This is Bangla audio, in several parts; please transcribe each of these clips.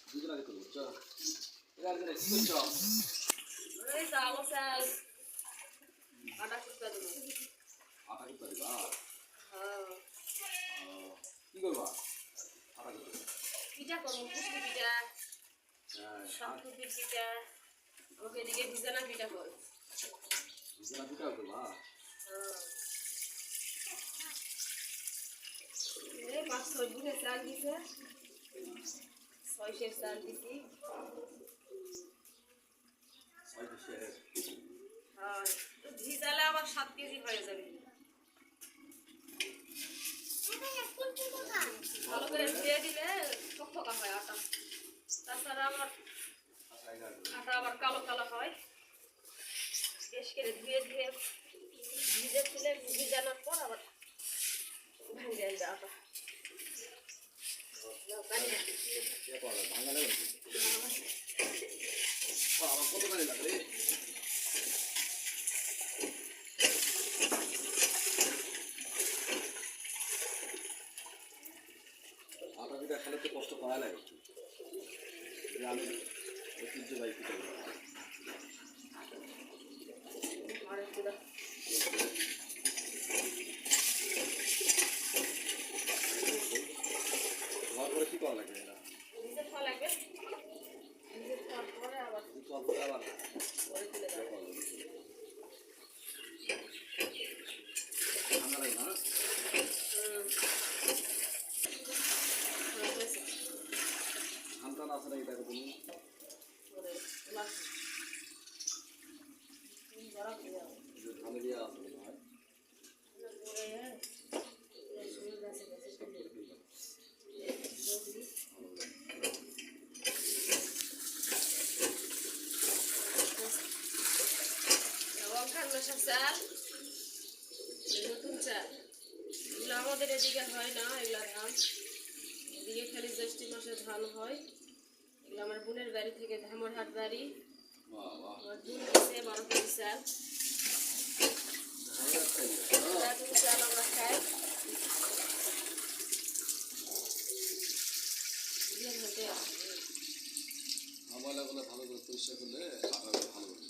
দুজন আগে করবো চল এবার কি করছো এই যাবো স্যার আটা কুটতে দেবো আটা কি করবা হ্যাঁ কি করবা আটা কি করবা পিঠা করবো পুষ্টি পিঠা শাকপুটির পিঠা ওকে এদিকে ভিজানা পিঠা কর ভিজানা পিঠা করবা এই মাছ ছয় বুঝে চাল দিছে 6 সের চাল দিছি 6 সের হ্যাঁ ভিজালে আবার 7 কেজি হয়ে যাবে ভালো করে ধুয়ে দিলে থকথকা হয় আটা তাছাড়া আমার আটা আবার কালো কালো হয় বেশ করে ধুয়ে ধুয়ে ভিজে তুলে ভিজানোর পর আবার ভেঙে যাবে আটা কত করে লাগবে আটা পিঠা খেলে তো কষ্ট করা লাগে গ্রামের ঐতিহ্যবাহী পিঠা ধোয়ার পরে কি করা লাগবে এটা ভিজে খাওয়া লাগবে ভিজে খাওয়ার পরে আবার পরে তুলে দেবো ঠান্ডা লাগে না ঠান্ডা না আসলে এটা তুমি ধানে দিয়ে আসলে হয় চাল নতুন চাল এগুলো আমাদের এদিকে হয় না এগুলো ধান এদিকে খালি জ্যৈষ্ঠ মাসে ধান হয় এগুলো আমার বোনের বাড়ি থেকে ধামরহাট বাড়ি আমার বোন দিচ্ছে 12 কেজি চাল চাল আমরা খাই ময়লাগুলো ভালো করে পরিষ্কার করলে আটা ভালো হবে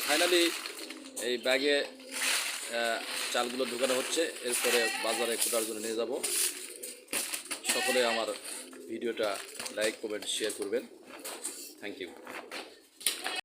ফাইনালি এই ব্যাগে চালগুলো ঢোকানো হচ্ছে এরপরে বাজারে কোটার জন্য নিয়ে যাব সকলে আমার ভিডিওটা লাইক কমেন্ট শেয়ার করবেন থ্যাংক ইউ